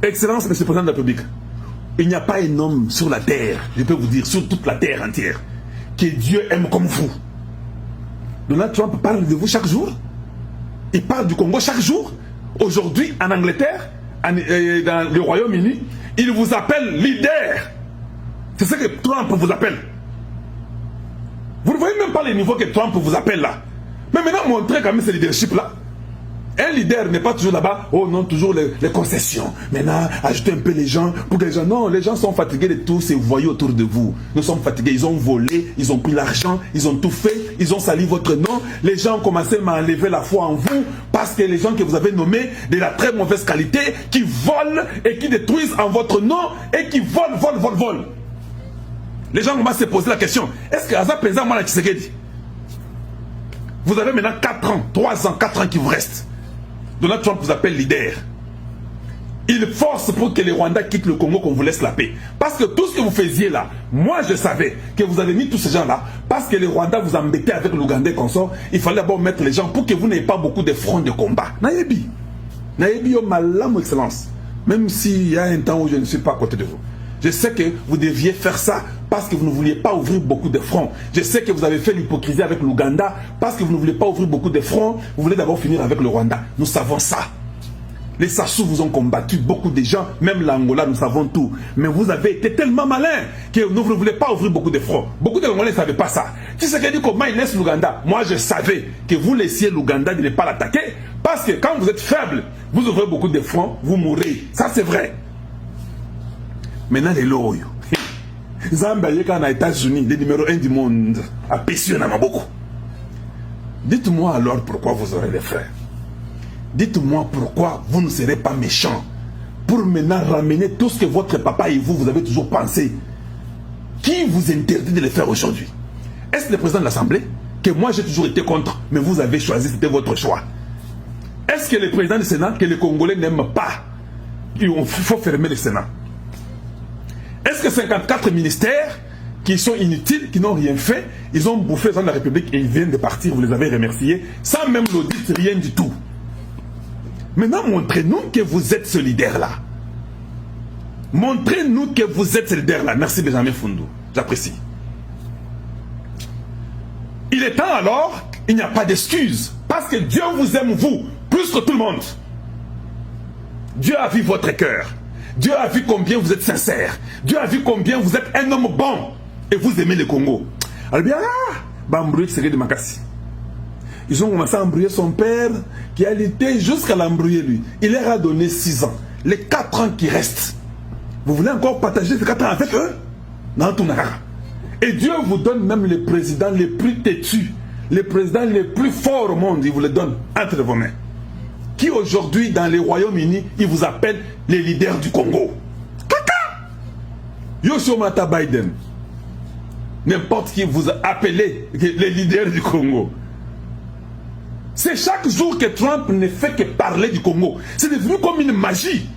Excellence, Monsieur le Président de la République, il n'y a pas un homme sur la terre, je peux vous dire, sur toute la terre entière, que Dieu aime comme vous. Donald Trump parle de vous chaque jour. Il parle du Congo chaque jour. Aujourd'hui, en Angleterre, dans le Royaume-Uni, il vous appelle leader. C'est ce que Trump vous appelle. Vous ne voyez même pas les niveaux que Trump vous appelle là. Mais maintenant, montrez quand même ce leadership-là. Un leader n'est pas toujours là-bas, oh non, toujours les concessions. Maintenant, ajoutez un peu les gens pour que les gens... Non, les gens sont fatigués de tous ces voyous autour de vous. Nous sommes fatigués, ils ont volé, ils ont pris l'argent, ils ont tout fait, ils ont sali votre nom. Les gens ont commencé à enlever la foi en vous parce que les gens que vous avez nommés de la très mauvaise qualité, qui volent et qui détruisent en votre nom et qui volent. Les gens commencent à se poser la question, est-ce que Aza présent, moi, la Tshisekedi, vous avez maintenant 4 ans, 3 ans, 4 ans qui vous restent. Donald Trump vous appelle leader. Il force pour que les Rwandais quittent le Congo, qu'on vous laisse la paix. Parce que tout ce que vous faisiez là, moi je savais que vous avez mis tous ces gens-là, parce que les Rwandais vous embêtaient avec l'Ougandais consort, il fallait d'abord mettre les gens pour que vous n'ayez pas beaucoup de fronts de combat. Nayebi yo malam, excellence. Même s'il y a un temps où je ne suis pas à côté de vous. Je sais que vous deviez faire ça parce que vous ne vouliez pas ouvrir beaucoup de fronts. Je sais que vous avez fait l'hypocrisie avec l'Ouganda parce que vous ne voulez pas ouvrir beaucoup de fronts. Vous voulez d'abord finir avec le Rwanda. Nous savons ça. Les Sassou vous ont combattu, beaucoup de gens, même l'Angola, nous savons tout. Mais vous avez été tellement malin que vous ne voulez pas ouvrir beaucoup de fronts. Beaucoup de Congolais ne savaient pas ça. Tu sais qu'il dit comment il laisse l'Ouganda. Moi, je savais que vous laissiez l'Ouganda de ne pas l'attaquer parce que quand vous êtes faible, vous ouvrez beaucoup de fronts, vous mourrez. Ça, c'est vrai. Maintenant, les loyaux. Zambie, quand aux États-Unis, le numéro 1 du monde, a pétionné beaucoup. Dites-moi alors pourquoi vous aurez les frères. Dites-moi pourquoi vous ne serez pas méchants pour maintenant ramener tout ce que votre papa et vous avez toujours pensé. Qui vous interdit de le faire aujourd'hui? Est-ce le président de l'Assemblée? Que moi j'ai toujours été contre, mais vous avez choisi, c'était votre choix. Est-ce que le président du Sénat, que les Congolais n'aiment pas? Il faut fermer le Sénat. Est-ce que 54 ministères qui sont inutiles, qui n'ont rien fait, ils ont bouffé le président de la République et ils viennent de partir, vous les avez remerciés, sans même l'audit, rien du tout. Maintenant, montrez-nous que vous êtes ce leader-là. Montrez-nous que vous êtes ce leader-là. Merci Benjamin Fundu, j'apprécie. Il est temps alors, il n'y a pas d'excuse, parce que Dieu vous aime vous, plus que tout le monde. Dieu a vu votre cœur. Dieu a vu combien vous êtes sincère. Dieu a vu combien vous êtes un homme bon. Et vous aimez le Congo. Alors bien, Bambrouille Tshisekedi Makassi. Ils ont commencé à embrouiller son père, qui a lutté jusqu'à l'embrouiller lui. Il leur a donné 6 ans. Les 4 ans qui restent. Vous voulez encore partager ces 4 ans avec eux? Non, tout n'a. Et Dieu vous donne même les présidents les plus têtus, les présidents les plus forts au monde. Il vous les donne entre vos mains. Qui aujourd'hui, dans les Royaumes-Unis, ils vous appellent les leaders du Congo. Kaka! Yoshomata Biden. N'importe qui vous a appelé les leaders du Congo. C'est chaque jour que Trump ne fait que parler du Congo. C'est devenu comme une magie.